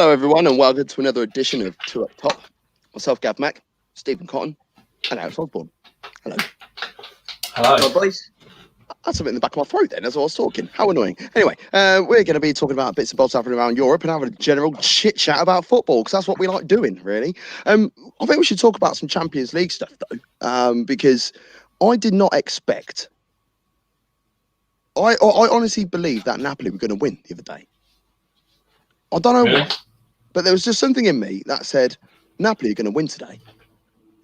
Hello, everyone, and welcome to another edition of Two Up Top. Myself, Gav Mack, Steven Cotton, and Alex Osborn. Hello. Hello, boys. I had something in the back of my throat then as I was talking. How annoying. Anyway, we're going to be talking about bits and bobs happening around Europe and having a general chit-chat about football, because that's what we like doing, really. I think we should talk about some Champions League stuff, though, because I did not expect... I honestly believed that Napoli were going to win the other day. I don't know why, but there was just something in me that said, Napoli are going to win today.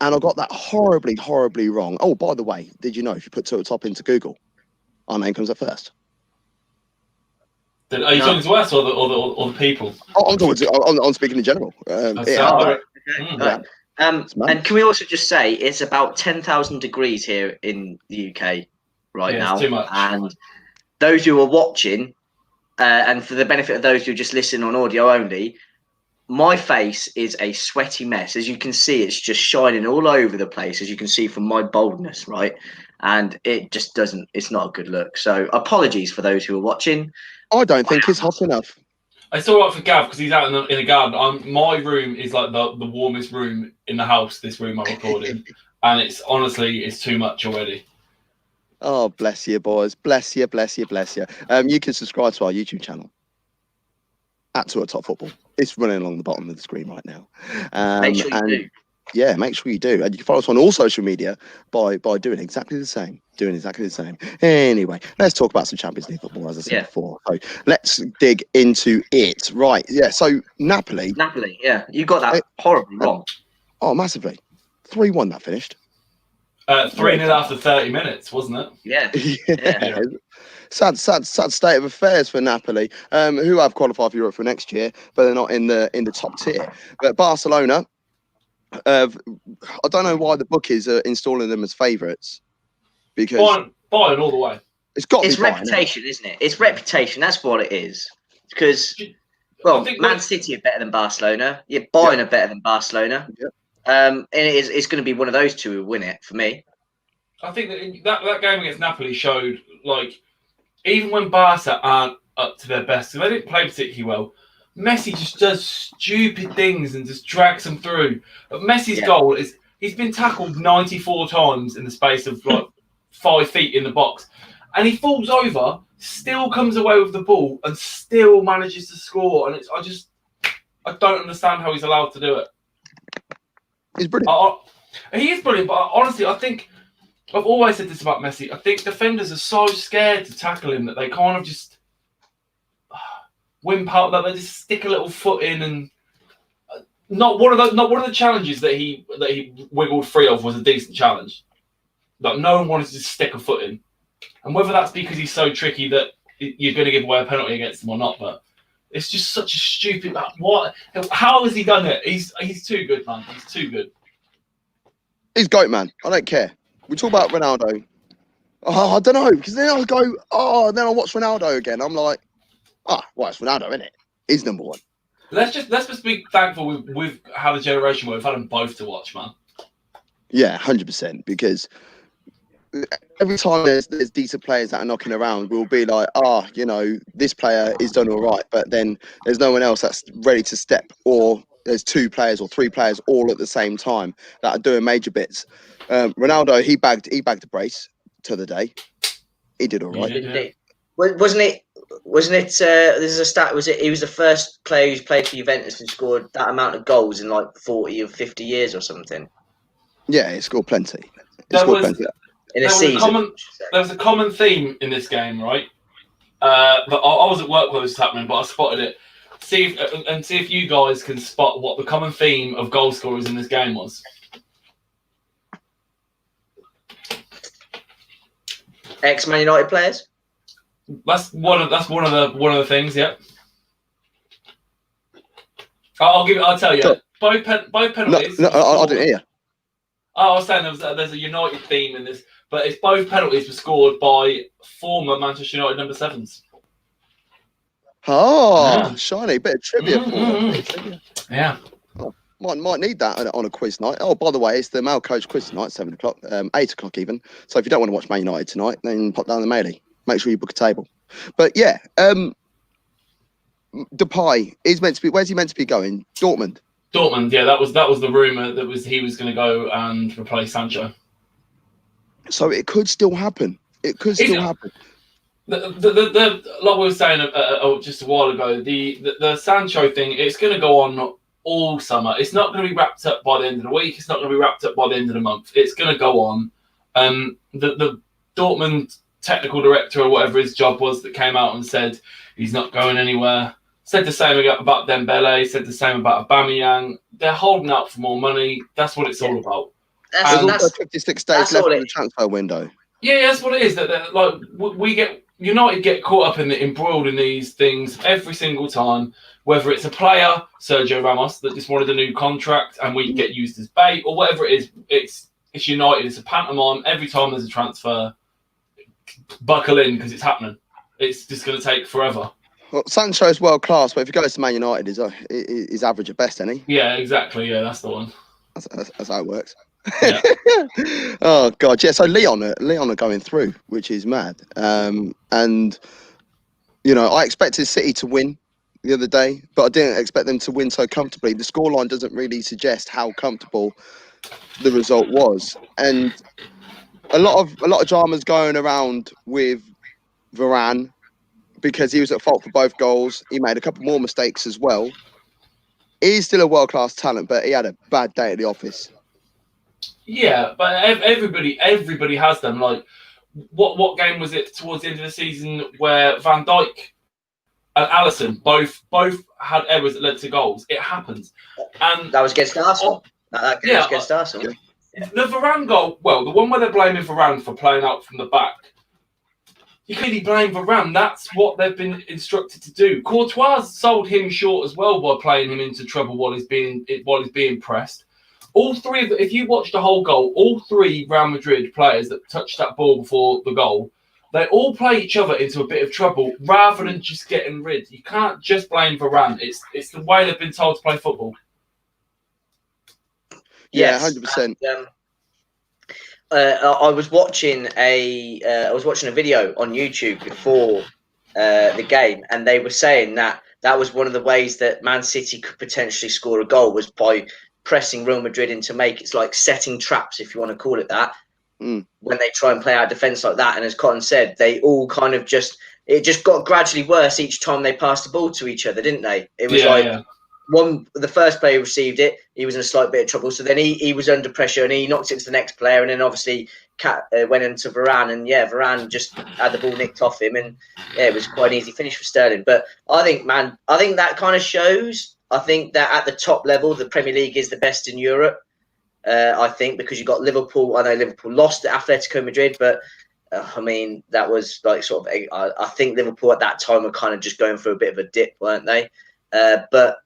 And I got that horribly, horribly wrong. Oh, by the way, did you know if you put Two Up Top into Google, our name comes up first? Are you talking to us or the people? I'm speaking in general. And can we also just say it's about 10,000 degrees here in the UK now. It's too much. And those who are watching, and for the benefit of those who just listen on audio only, my face is a sweaty mess. As you can see, it's just shining all over the place, as you can see from my boldness, right? And it just doesn't, it's not a good look. So apologies for those who are watching. I don't think it's hot enough. It's all right for Gav because he's out in the garden. My room is like the warmest room in the house, this room I'm recording. And it's honestly, it's too much already. Oh, bless you, boys. Bless you, bless you, bless you. You can subscribe to our YouTube channel at Two Up Top Football. It's running along the bottom of the screen right now. Make sure you do. Yeah, make sure you do. And you can follow us on all social media by doing exactly the same. Anyway, let's talk about some Champions League football, as I said before. So let's dig into it. Right, yeah. So Napoli, yeah. You got that horribly wrong. Oh, massively. 3-1 that finished. 3-0 after 30 minutes, wasn't it? Yeah. Sad state of affairs for Napoli, who have qualified for Europe for next year, but they're not in the top tier. But Barcelona, I don't know why the bookies are installing them as favourites. Because Bayern all the way. It's reputation, isn't it? It's reputation. That's what it is. Because, well, Man City are better than Barcelona. Yeah, Bayern are better than Barcelona. Yeah. And it's going to be one of those two who win it for me. I think that game against Napoli showed, like, even when Barca aren't up to their best, and they didn't play particularly well, Messi just does stupid things and just drags them through. But Messi's goal is he's been tackled 94 times in the space of like 5 feet in the box, and he falls over, still comes away with the ball, and still manages to score. And I don't understand how he's allowed to do it. He's brilliant. He is brilliant, but honestly, I think I've always said this about Messi. I think defenders are so scared to tackle him that they kind of just wimp out, that they just stick a little foot in, and not one of the challenges that he wiggled free of was a decent challenge. Like, no one wanted to just stick a foot in, and whether that's because he's so tricky that you're going to give away a penalty against him or not, but it's just such a stupid. What? How has he done it? He's too good, man. He's too good. He's GOAT, man. I don't care. We talk about Ronaldo. Oh, I don't know, because then I'll go, then I'll watch Ronaldo again. I'm like, well, it's Ronaldo, isn't it? He's number one. Let's just be thankful with how the generation where we've had them both to watch, man. Yeah, 100%. Because every time there's decent players that are knocking around, we'll be like, this player is done all right, but then there's no one else that's ready to step, or there's 2 players or 3 players all at the same time that are doing major bits. Ronaldo, he bagged a brace to the day. He did all right. Yeah. Wasn't it? There's a stat. Was it? He was the first player who's played for Juventus and scored that amount of goals in like 40 or 50 years or something. Yeah, he scored plenty. There was a common theme in this game, right? I was at work while this was happening, but I spotted it. See if you guys can spot what the common theme of goal scorers in this game was. Ex-Man United players. That's one of the things. Yeah. I'll tell you. Both penalties. No, I didn't hear. I was saying there's a United theme in this, but it's both penalties were scored by former Manchester United number 7s. Oh, shiny bit of trivia for them. Yeah. Oh, might need that on a quiz night. Oh, by the way, it's the Mail Coach quiz tonight, 7 o'clock, 8 o'clock even. So if you don't want to watch Man United tonight, then pop down the mailie. Make sure you book a table. But yeah, Depay is meant to be. Where's he meant to be going? Dortmund. Dortmund, yeah, that was the rumor that he was going to go and replace Sancho. So it could still happen. It could still happen. Like we were saying just a while ago, the Sancho thing, it's going to go on all summer. It's not going to be wrapped up by the end of the week. It's not going to be wrapped up by the end of the month. It's going to go on. The Dortmund technical director or whatever his job was that came out and said he's not going anywhere. Said the same about Dembele. Said the same about Aubameyang. They're holding out for more money. That's what it's all about. There's also 56 days left in the transfer window. Yeah, that's what it is. That like we get United get caught up embroiled in these things every single time. Whether it's a player, Sergio Ramos, that just wanted a new contract and we get used as bait, or whatever it is, it's United. It's a pantomime. Every time there's a transfer, buckle in because it's happening. It's just going to take forever. Well, Sancho's world class, but if he goes to Man United, he's average at best, isn't he? Yeah, exactly. Yeah, that's the one. That's how it works. Yeah. Oh God, yeah. So Leon are going through, which is mad. And you know, I expected City to win the other day, but I didn't expect them to win so comfortably. The scoreline doesn't really suggest how comfortable the result was, and a lot of dramas going around with Varane because he was at fault for both goals. He made a couple more mistakes as well. He's still a world-class talent, but he had a bad day at the office. Yeah, but everybody has them. Like, what game was it towards the end of the season where Van Dijk and Alisson both had errors that led to goals? It happens, and that was against Arsenal. That game was against Arsenal. The Varane goal, well, the one where they're blaming Varane for playing out from the back. You clearly blame Varane. That's what they've been instructed to do. Courtois sold him short as well by playing him into trouble while he's being pressed. All three of if you watch the whole goal, all three Real Madrid players that touched that ball before the goal, they all play each other into a bit of trouble rather than just getting rid. You can't just blame Varane. It's the way they've been told to play football. Yeah, 100%. I was watching a video on YouTube before the game, and they were saying that was one of the ways that Man City could potentially score a goal was by pressing Real Madrid into it's like setting traps, if you want to call it that, when they try and play out defence like that. And as Cotton said, they all kind of it just got gradually worse each time they passed the ball to each other, didn't they? It was the first player received it, he was in a slight bit of trouble. So then he was under pressure and he knocked it to the next player. And then obviously went into Varane, and Varane just had the ball nicked off him. And it was quite an easy finish for Sterling. But I think that kind of shows, I think that at the top level, the Premier League is the best in Europe. I think because you've got Liverpool. I know Liverpool lost to Atletico Madrid, but I mean, that was like sort of, I think Liverpool at that time were kind of just going through a bit of a dip, weren't they? But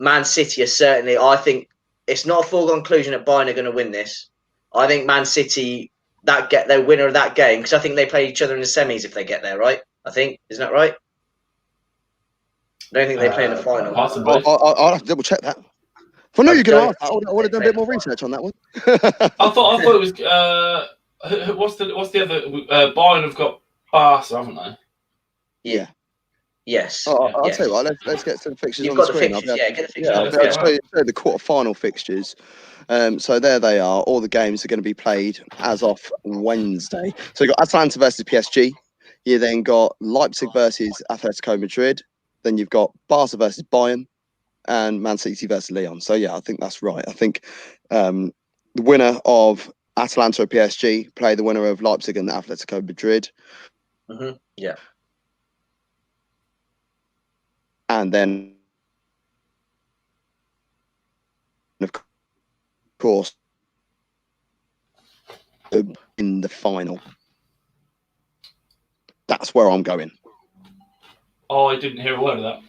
Man City are certainly, I think it's not a foregone conclusion that Bayern are going to win this. I think Man City, they're winner of that game, because I think they play each other in the semis if they get there, right? I think, isn't that right? I don't think they play in the final. Possibly. I'll have to double check that. If I know you're going to ask that, I would have done a bit more research on that one. I thought it was. What's the other? Bayern have got Barca, haven't they? Yeah. Yes. I'll tell you what. Let's get some fixtures. You've on got the screen. fixtures. Get the fixtures. I'll show you the quarter-final fixtures. So there they are. All the games are going to be played as of Wednesday. So you've got Atalanta versus PSG. You then got Leipzig versus Atletico Madrid. Then you've got Barca versus Bayern, and Man City versus Lyon. So yeah, I think that's right. I think the winner of Atalanta or PSG play the winner of Leipzig and Atletico Madrid. Mm-hmm. Yeah. And then, of course, in the final. That's where I'm going. Oh, I didn't hear a word of that.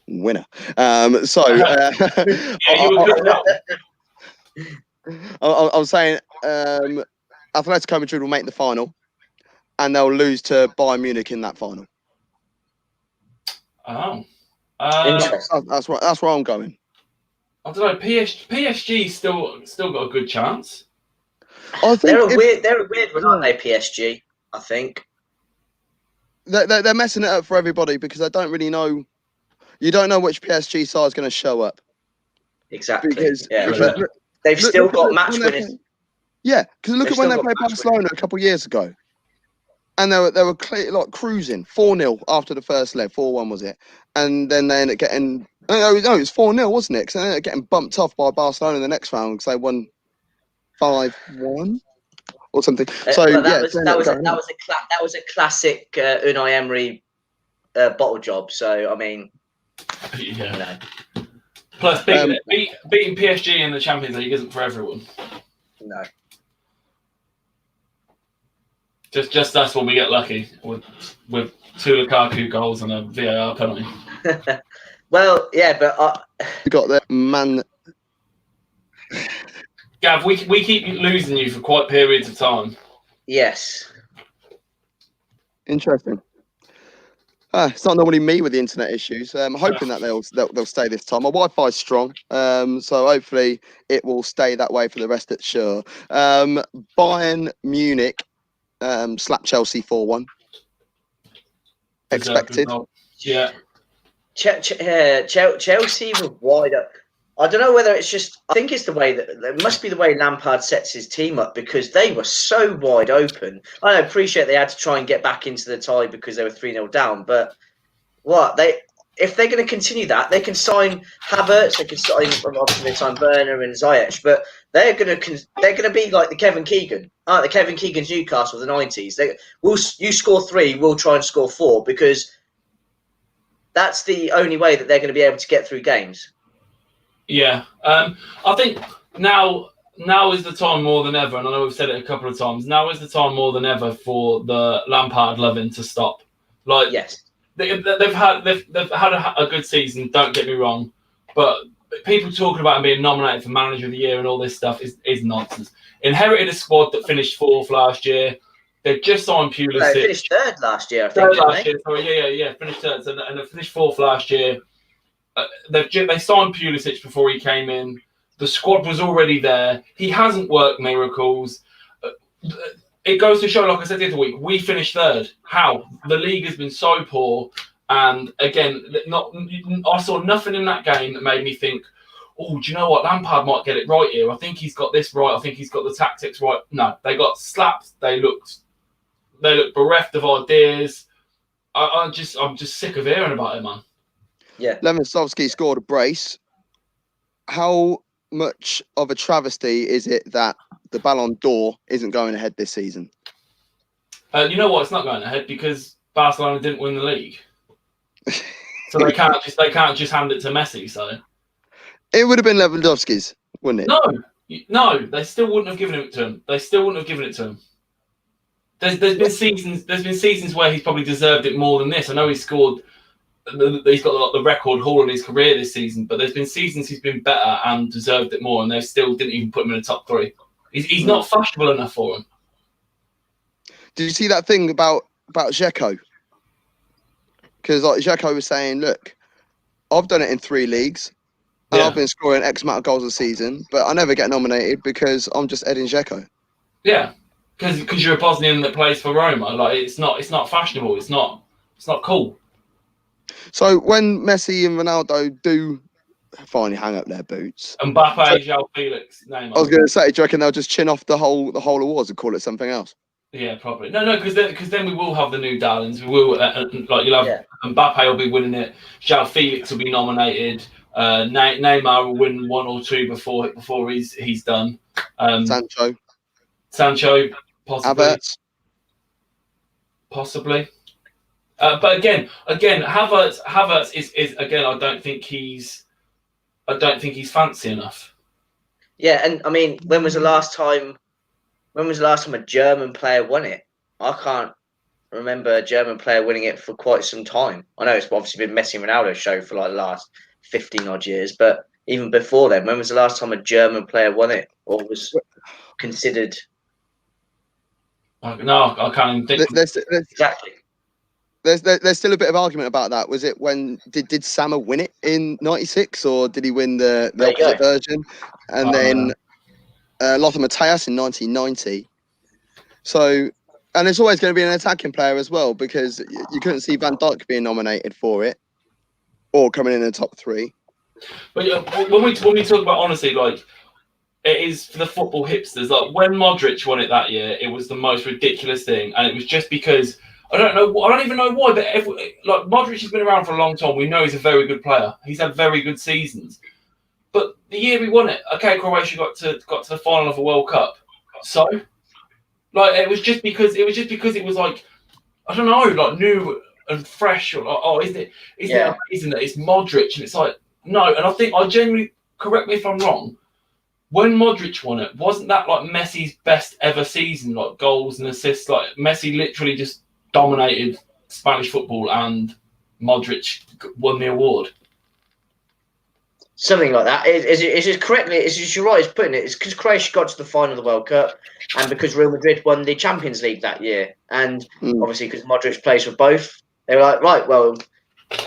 Winner. I was saying Atletico Madrid will make the final, and they'll lose to Bayern Munich in that final. Oh, interesting. That's where I'm going. I don't know. PSG still got a good chance. I think they're a weird one, aren't they? PSG, I think they're messing it up for everybody because I don't really know you don't know which PSG side is going to show up. Exactly. Because they've still got match winners. Yeah, because look at when they played match Barcelona a couple of years ago. And they were like cruising 4-0 after the first leg, 4-1 was it? And then they ended up getting no, it was 4-0, wasn't it? Because they ended up getting bumped off by Barcelona in the next round because they won 5-1 or something. So that was a classic Unai Emery bottle job. So I mean, yeah. Plus, beating PSG in the Champions League isn't for everyone. No. Just us when we get lucky with 2 Lukaku goals and a VAR penalty. Well, yeah, but you got the man. Gav, we keep losing you for quite periods of time. Yes. Interesting. It's not normally me with the internet issues. I'm hoping that they'll stay this time. My Wi-Fi is strong, so hopefully it will stay that way for the rest of the show. Bayern Munich slapped Chelsea 4-1. Expected. Yeah. Chelsea were wide up. I don't know whether it's just. I think it's the way it must be the way Lampard sets his team up because they were so wide open. I appreciate they had to try and get back into the tie because they were 3-0 down. But if they're going to continue that, they can sign Havertz. They can sign obviously they sign Werner and Ziyech, but they're going to be like the Kevin Keegan. The Kevin Keegan's Newcastle of the 90s. You score 3, we'll try and score 4 because that's the only way that they're going to be able to get through games. Yeah, I think now is the time more than ever, and I know we've said it a couple of times. Now is the time more than ever for the Lampard loving to stop. Like, yes, they've had a good season. Don't get me wrong, but people talking about him being nominated for Manager of the Year and all this stuff is nonsense. Inherited a squad that finished 4th last year. They just signed Pulisic. No, finished 3rd last year. I think. Sorry, yeah, finished 3rd, and they finished 4th last year. They signed Pulisic before he came in. The squad was already there. He hasn't worked miracles. It goes to show, like I said the other week, we finished 3rd. How? The league has been so poor. And again, I saw nothing in that game that made me think, oh, do you know what? Lampard might get it right here. I think he's got this right. I think he's got the tactics right. No, they got slapped. They looked bereft of ideas. I'm just sick of hearing about it, man. Yeah, Lewandowski scored a brace. How much of a travesty is it that the Ballon d'Or isn't going ahead this season? You know what? It's not going ahead because Barcelona didn't win the league, so they can't just hand it to Messi. So it would have been Lewandowski's, wouldn't it? No, they still wouldn't have given it to him. There's been seasons where he's probably deserved it more than this. I know he scored. He's got the record haul in his career this season, but there's been seasons he's been better and deserved it more, and they still didn't even put him in the top 3. He's not fashionable enough for him. Did you see that thing about Dzeko? Because like Dzeko was saying, look, I've done it in 3 leagues, and I've been scoring X amount of goals a season, but I never get nominated because I'm just Edin Dzeko. Yeah, because you're a Bosnian that plays for Roma. Like it's not fashionable. It's not cool. So when Messi and Ronaldo do finally hang up their boots, Mbappe, João Felix, Neymar. I was going to say, do you reckon they'll just chin off the whole awards and call it something else? Yeah, probably. No, because then we will have the new darlings. We will you'll have Mbappe will be winning it. João Felix will be nominated. Neymar will win 1 or 2 before he's done. Sancho, possibly. Possibly. But again, Havertz is again. I don't think he's fancy enough. Yeah, and I mean, when was the last time a German player won it? I can't remember a German player winning it for quite some time. I know it's obviously been Messi and Ronaldo's show for like the last 15 odd years, but even before then, when was the last time a German player won it or was considered? No, I can't even think. Exactly. There's still a bit of argument about that. Was it when did Sammer win it in '96, or did he win the opposite version? And then Lothar Matthäus in 1990. So, and it's always going to be an attacking player as well because you couldn't see Van Dijk being nominated for it, or coming in the top 3. But when we talk about honesty, like it is for the football hipsters. Like when Modric won it that year, it was the most ridiculous thing, and it was just because I don't even know why. But like Modric has been around for a long time, we know he's a very good player. He's had very good seasons. But the year we won it, okay, Croatia got to the final of a World Cup. So, like, it was just because it was like, I don't know, like new and fresh. Or like, oh, isn't it amazing that it's Modric? And it's like, no. And I think I genuinely, correct me if I'm wrong, when Modric won it, wasn't that like Messi's best ever season, like goals and assists? Like Messi literally just dominated Spanish football, and Modric won the award. Something like that. Is it correctly? You're right. It's putting it. It's because Croatia got to the final of the World Cup, and because Real Madrid won the Champions League that year, and obviously because Modric plays for both, they were like, right, well,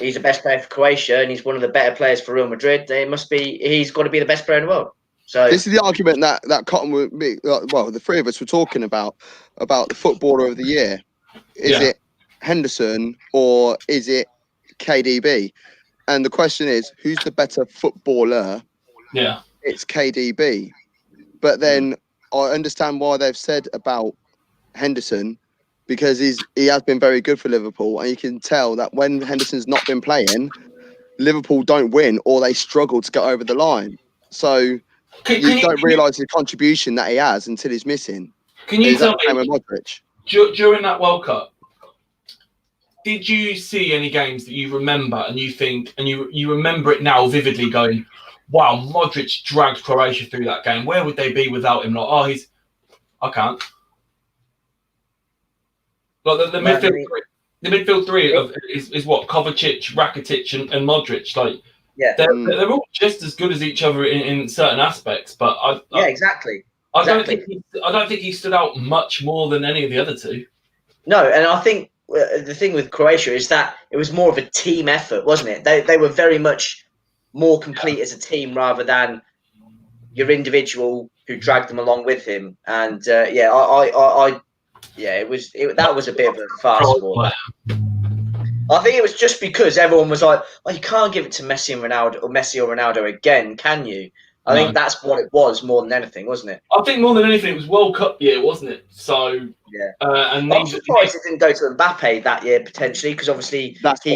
he's the best player for Croatia, and he's one of the better players for Real Madrid. He's got to be the best player in the world. So this is the argument that Cotton would be. Well, the three of us were talking about the footballer of the year. Is it Henderson or is it KDB? And the question is, who's the better footballer? Yeah. It's KDB. But then I understand why they've said about Henderson, because he has been very good for Liverpool. And you can tell that when Henderson's not been playing, Liverpool don't win or they struggle to get over the line. So you don't realise the contribution that he has until he's missing. Can you tell me, Modric? During that World Cup, did you see any games that you remember and you think, and you remember it now vividly going, wow, Modric dragged Croatia through that game. Where would they be without him? Like, I can't. Like the midfield three is what? Kovacic, Rakitic, and Modric. Like, they're all just as good as each other in certain aspects. But exactly. I don't think he stood out much more than any of the other two. No, and I think the thing with Croatia is that it was more of a team effort, wasn't it? They were very much more complete as a team rather than your individual who dragged them along with him. And that was a bit of a fast one. I think it was just because everyone was like, "Oh, you can't give it to Messi or Ronaldo again, can you?" I think that's what it was more than anything, wasn't it? I think more than anything, it was World Cup year, wasn't it? So yeah. And I'm surprised it didn't go to Mbappe that year potentially, because obviously when he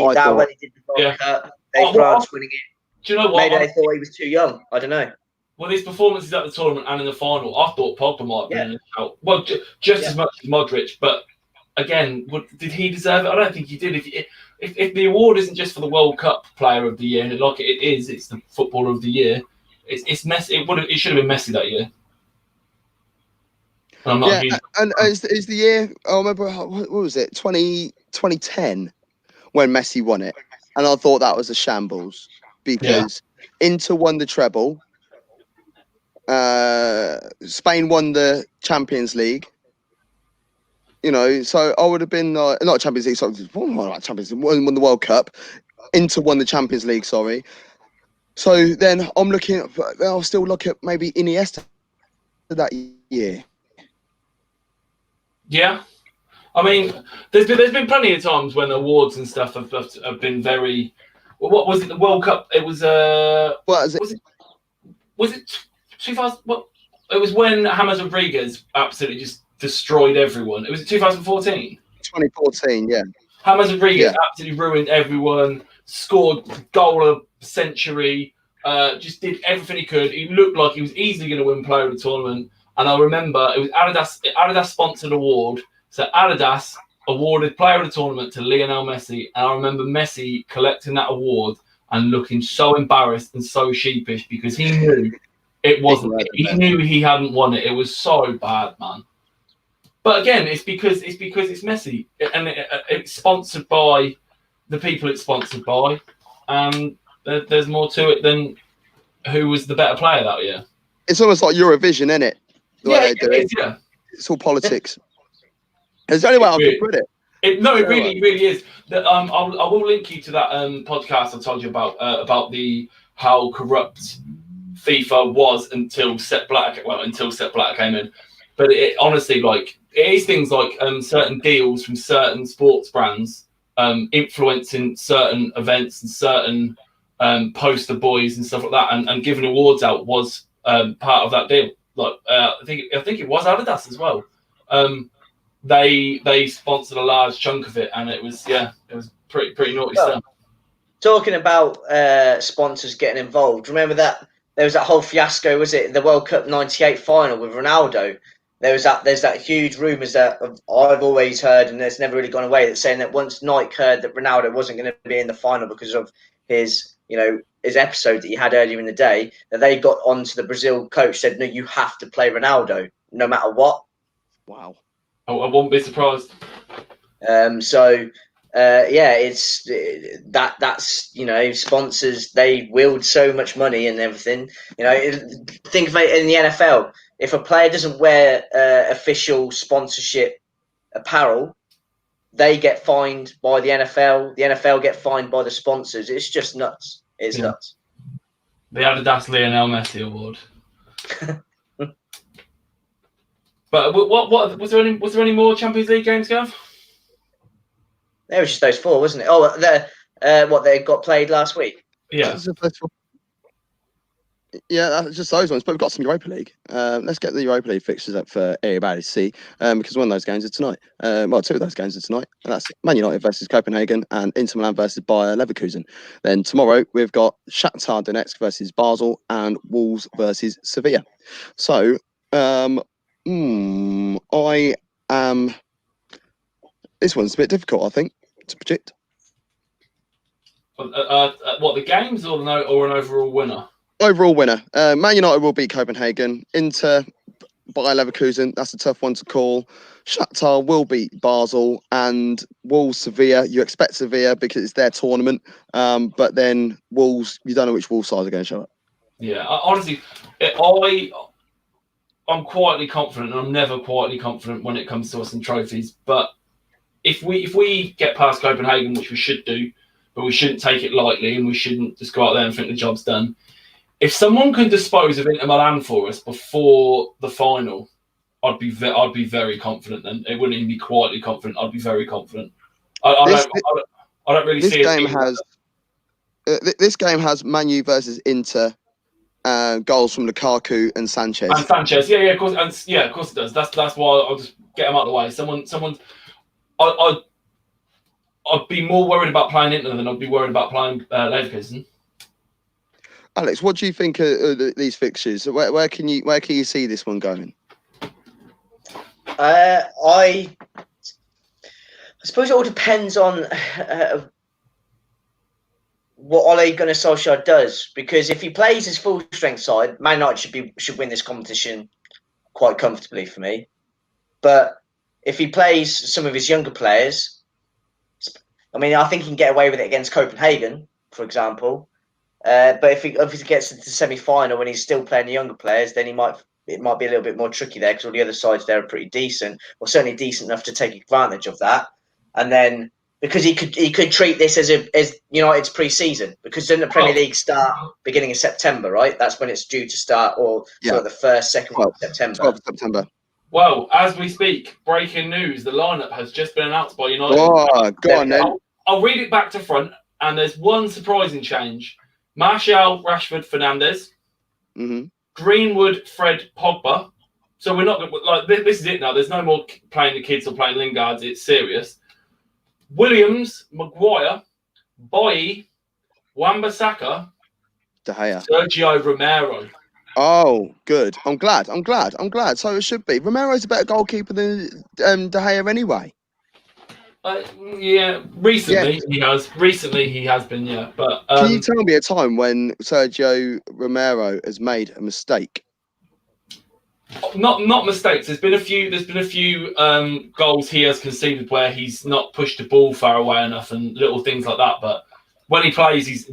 did the World Cup, France winning it. Do you know what? Maybe they thought he was too young. I don't know. Well, his performances at the tournament and in the final, I thought Pogba might have been out. Well, just as much as Modric, but again, did he deserve it? I don't think he did. If the award isn't just for the World Cup Player of the Year, like it is, it's the Footballer of the Year. It's Messi. It should have been Messi that year. And is the year? I remember. What was it? 2010 when Messi won it, and I thought that was a shambles because Inter won the treble. Spain won the Champions League. So I would have been not Champions League. Sorry, Champions League. Won the World Cup. Inter won the Champions League. Sorry. So then I'll still look at maybe Iniesta that year. Yeah, I mean, there's been plenty of times when awards and stuff have been very. What was it? The World Cup. It was Was it 2000? What? It was when James Rodriguez absolutely just destroyed everyone. It was 2014. 2014, yeah. James Rodriguez absolutely ruined everyone. Scored goal of the century. Just did everything he could. He looked like he was easily going to win Player of the Tournament. And I remember it was Adidas sponsored award. So Adidas awarded Player of the Tournament to Lionel Messi. And I remember Messi collecting that award and looking so embarrassed and so sheepish because he knew it wasn't. He knew he hadn't won it. It was so bad, man. But again, it's because it's Messi, and it's sponsored by the people it's sponsored by. There's more to it than who was the better player that year. It's almost like Eurovision, isn't it? Yeah. It's all politics. There's the only way I can put it. It really is. I will link you to that podcast I told you about how corrupt FIFA was until Sepp Blatter came in. But it honestly, it is things like certain deals from certain sports brands influencing certain events and certain poster boys and stuff like that, and giving awards out was part of that deal. Like I think it was Adidas as well. They sponsored a large chunk of it, and it was pretty naughty stuff. Talking about sponsors getting involved, remember that there was that whole fiasco, was it, the World Cup '98 final with Ronaldo? There's that huge rumours that I've always heard, and it's never really gone away, that's saying that once Nike heard that Ronaldo wasn't going to be in the final because of his episode that he had earlier in the day, that they got onto the Brazil coach, said, no, you have to play Ronaldo no matter what. Wow. I won't be surprised. It's that's sponsors, they wield so much money and everything. Think of it in the NFL. If a player doesn't wear official sponsorship apparel, they get fined by the NFL. The NFL get fined by the sponsors. It's just nuts. It's nuts. The Adidas Lionel Messi Award. But what was there any more Champions League games, Gav? There was just those four, wasn't it? Oh, they got played last week. Yeah. Yeah, that's just those ones. But we've got some Europa League. Let's get the Europa League fixtures up for everybody to see. Because one of those games is tonight. Two of those games are tonight. And that's Man United versus Copenhagen and Inter Milan versus Bayer Leverkusen. Then tomorrow we've got Shakhtar Donetsk versus Basel and Wolves versus Sevilla. So, I am. This one's a bit difficult, I think, to predict. What, the games or an overall winner? Overall winner. Man United will beat Copenhagen. Inter, Bayer Leverkusen, that's a tough one to call. Shakhtar will beat Basel, and Wolves, Sevilla. You expect Sevilla because it's their tournament, but then Wolves, you don't know which Wolves side are going to show up. Yeah, honestly, I'm quietly confident, and I'm never quietly confident when it comes to us and trophies. But if we get past Copenhagen, which we should do, but we shouldn't take it lightly, and we shouldn't just go out there and think the job's done. If someone can dispose of Inter Milan for us before the final, I'd be very confident. Then it wouldn't even be quietly confident. I'd be very confident. I don't really see it. This game has Man U versus Inter, goals from Lukaku and Sanchez. And Sanchez, of course, of course it does. That's why I'll just get them out of the way. Someone, I'd be more worried about playing Inter than I'd be worried about playing Leverkusen. Alex, what do you think of these fixtures? Where can you see this one going? I suppose it all depends on what Ole Gunnar Solskjaer does, because if he plays his full strength side, Man United should win this competition quite comfortably for me. But if he plays some of his younger players, I think he can get away with it against Copenhagen, for example. But if he gets to the semi-final when he's still playing the younger players, then it might be a little bit more tricky there, because all the other sides there are pretty decent, or certainly decent enough to take advantage of that. And then because he could treat this as United's pre-season, because doesn't the Premier League start beginning of September, right? That's when it's due to start, or sort of the second week of September. 12th of September. Well, as we speak, breaking news: the lineup has just been announced by United. Oh, go on then. I'll read it back to front, and there's one surprising change. Martial, Rashford, Fernandes, Greenwood, Fred, Pogba. So we're not this is it now. There's no more playing the kids or playing Lingards. It's serious. Williams, Maguire, Boye, Wan-Bissaka, De Gea, Sergio Romero. Oh, good. I'm glad. So it should be. Romero's a better goalkeeper than De Gea anyway. Recently he has been, yeah. But can you tell me a time when Sergio Romero has made a mistake? Not mistakes. There's been a few goals he has conceded where he's not pushed the ball far away enough and little things like that. But when he plays, he's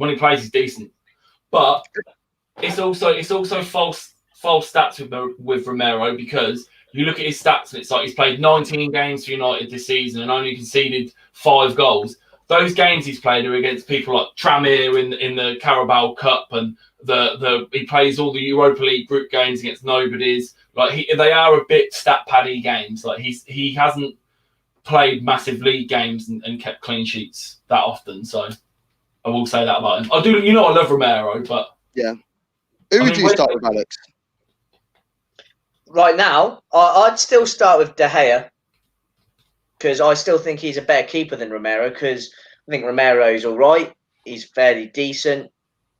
decent. But it's also false stats with Romero, because you look at his stats and it's like he's played 19 games for United this season and only conceded 5 goals. Those games he's played are against people like Tranmere in the Carabao Cup, and he plays all the Europa League group games against nobodies. Like they are a bit stat paddy games. Like he hasn't played massive league games and kept clean sheets that often. So I will say that about him. I do, I love Romero, but yeah. Who would you start with, Alex? Right now, I'd still start with De Gea because I still think he's a better keeper than Romero. Because I think Romero's all right, he's fairly decent,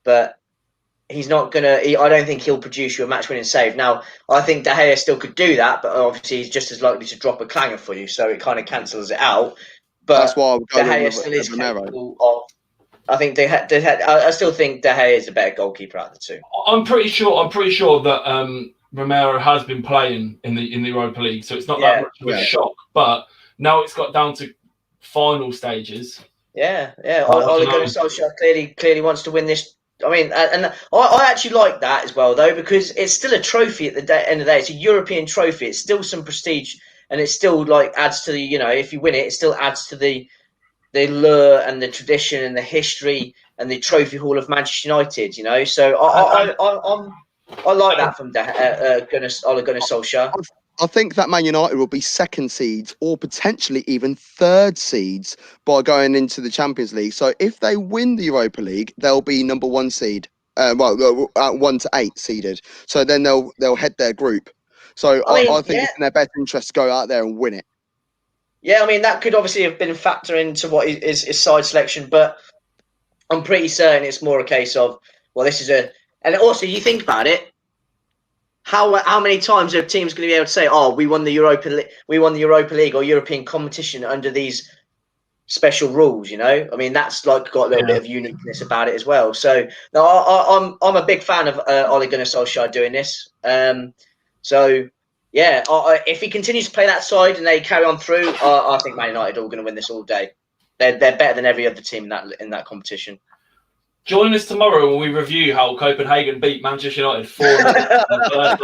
but he's not gonna. I don't think he'll produce you a match-winning save. Now, I think De Gea still could do that, but obviously he's just as likely to drop a clanger for you, so it kind of cancels it out. But that's why De Gea still is capable of. I think I still think De Gea is a better goalkeeper out of the two. I'm pretty sure that Romero has been playing in the Europa League, so it's not that much of a shock. But now it's got down to final stages. Yeah. Ole Gunnar Solskjaer clearly wants to win this. I mean, and I actually like that as well, though, because it's still a trophy at the end of the day. It's a European trophy. It's still some prestige, and it still adds to the. If you win it, it still adds to the lure and the tradition and the history and the trophy hall of Manchester United. So I like that from Ole Gunnar Solskjaer. I think that Man United will be second seeds or potentially even third seeds by going into the Champions League. So if they win the Europa League, they'll be number 1 seed. 1 to 8 seeded. So then they'll head their group. So I think it's in their best interest to go out there and win it. Yeah, I mean, that could obviously have been a factor into what is side selection, but I'm pretty certain it's more a case of, and also you think about it, how many times are teams going to be able to say, "Oh, we won the Europa League or European competition under these special rules"? I mean, that's got a little bit of uniqueness about it as well. So, no, I'm a big fan of Ole Gunnar Solskjaer doing this. So, yeah, if he continues to play that side and they carry on through, I think Man United are going to win this all day. They're better than every other team in that competition. Join us tomorrow when we review how Copenhagen beat Manchester United 4-0 on the first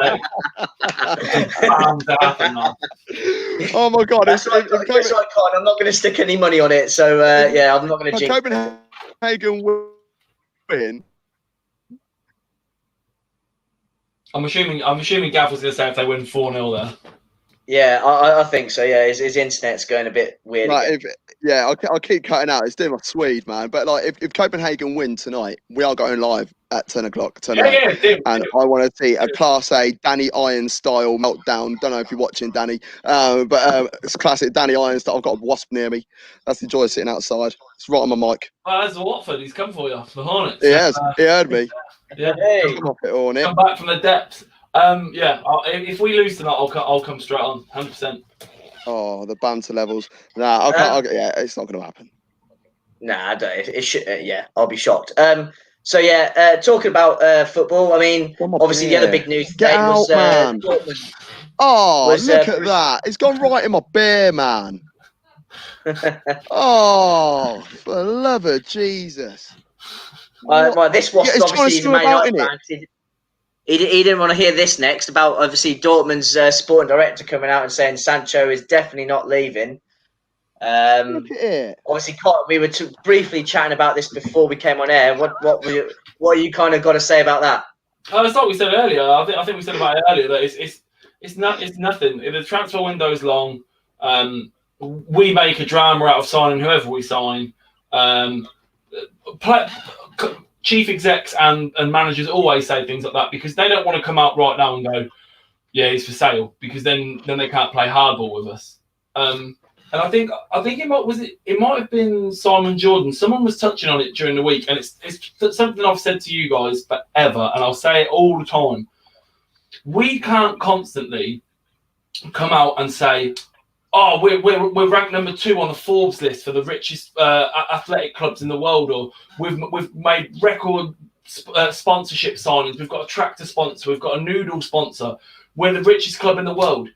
day. Oh my God! That's right, I'm not going to stick any money on it, so I'm not going to jinx it. Copenhagen win. I'm assuming Gav was going to say if they win 4-0 there. Yeah, I think so. Yeah, his internet's going a bit weird. I'll keep cutting out. It's doing my Swede, man. But if Copenhagen win tonight, we are going live at 10 o'clock tonight. And I want to see a Class A Danny Irons style meltdown. Don't know if you're watching, Danny, but it's classic Danny Irons style. I've got a wasp near me. That's the joy sitting outside. It's right on my mic. Oh, that's the Watford. He's come for you, the Hornets. He has. He heard me. Yeah. Hey. Come back from the depths. If we lose tonight, I'll come straight on, 100%. Oh, the banter levels. Nah, it's not going to happen. Nah, I don't. It should. I'll be shocked. Talking about football. I mean, obviously the other big news today was Dortmund. Oh, look at that! It's gone right in my beer, man. Oh, for the love of Jesus! This was obviously he's a Man United fan. He didn't want to hear this next about obviously Dortmund's sporting director coming out and saying Sancho is definitely not leaving. Look at it. Obviously, we were briefly chatting about this before we came on air. What you kind of got to say about that? It's like we said earlier. I think we said about it earlier that it's nothing. If the transfer window is long, we make a drama out of signing whoever we sign. Chief execs and managers always say things like that because they don't want to come out right now and go, yeah, he's for sale, because then they can't play hardball with us. And I think it might have been Simon Jordan. Someone was touching on it during the week, and it's something I've said to you guys forever, and I'll say it all the time. We can't constantly come out and say, oh, we're ranked number 2 on the Forbes list for the richest athletic clubs in the world, or we've made record sponsorship signings. We've got a tractor sponsor. We've got a noodle sponsor. We're the richest club in the world,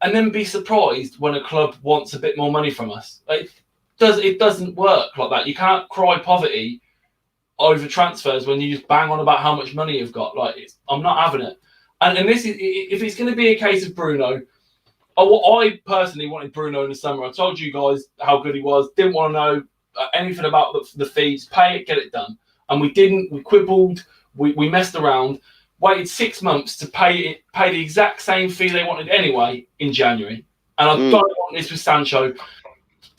and then be surprised when a club wants a bit more money from us. It doesn't work like that. You can't cry poverty over transfers when you just bang on about how much money you've got. I'm not having it. And this is, if it's going to be a case of Bruno. I personally wanted Bruno in the summer. I told you guys how good he was. Didn't want to know anything about the fees. Pay it, get it done. And we didn't. We quibbled. We messed around. Waited 6 months to pay the exact same fee they wanted anyway in January. And I don't want this with Sancho.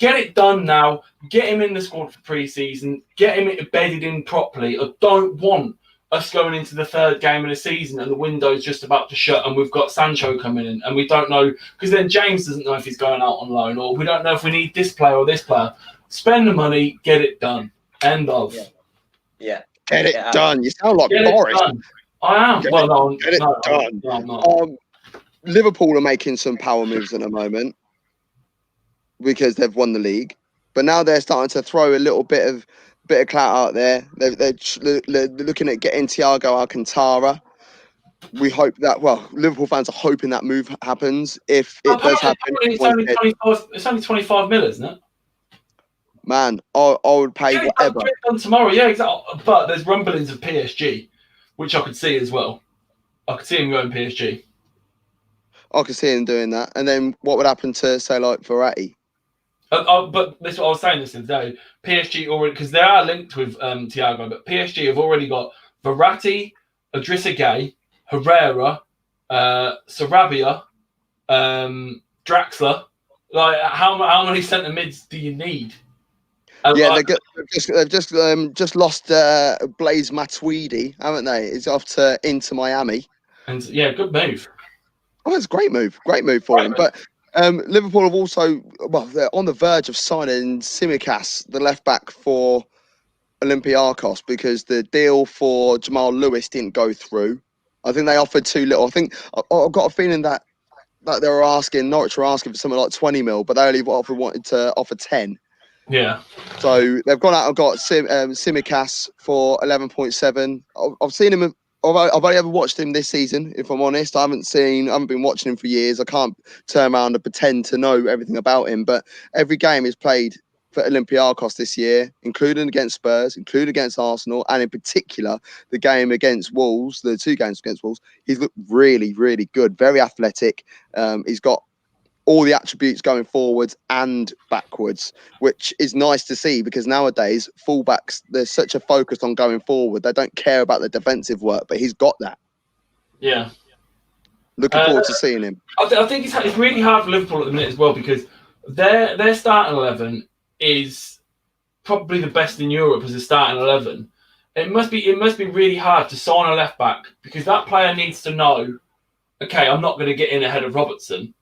Get it done now. Get him in the squad for pre-season. Get him embedded in properly. I don't want us going into the third game of the season and the window's just about to shut and we've got Sancho coming in and we don't know, because then James doesn't know if he's going out on loan, or we don't know if we need this player or this player. Spend the money, get it done. End of. Yeah. Get it done. You sound like Get Boris. I am. Get it done. No, I'm not. Liverpool are making some power moves at the moment because they've won the league, but now they're starting to throw a little bit of clout out there. They're looking at getting Thiago Alcantara. We hope that, Liverpool fans are hoping that move happens. If it does happen, it's only 25 mil, isn't it? Man, I would pay whatever. Get it done tomorrow, yeah, exactly. But there's rumblings of PSG, which I could see as well. I could see him going PSG. I could see him doing that. And then what would happen to, say, like Verratti? But this is what I was saying this today. PSG already, because they are linked with Thiago, but PSG have already got Verratti, Idrissa Gueye, Herrera, Sarabia, Draxler. Like, how many centre mids do you need? They've just lost Blaise Matuidi, haven't they? He's off to Inter Miami. And yeah, good move. Oh, it's a great move for him. But Liverpool have also, they're on the verge of signing Tsimikas, the left back for Olympiacos, because the deal for Jamal Lewis didn't go through. I think they offered too little. I think I've got a feeling that they were Norwich were asking for something like 20 mil, but they only wanted to offer 10. Yeah. So they've gone out and got Tsimikas for 11.7. I've seen him. I've only ever watched him this season, if I'm honest. I haven't been watching him for years. I can't turn around and pretend to know everything about him. But every game he's played for Olympiacos this year, including against Spurs, including against Arsenal, and in particular, the game against Wolves, the 2 games against Wolves, he's looked really, really good. Very athletic. He's got all the attributes going forwards and backwards, which is nice to see, because nowadays fullbacks, there's such a focus on going forward. They don't care about the defensive work, but he's got that. Yeah. Looking forward to seeing him. I think it's really hard for Liverpool at the minute as well, because their starting 11 is probably the best in Europe as a starting 11. It must be really hard to sign a left back, because that player needs to know, okay, I'm not going to get in ahead of Robertson,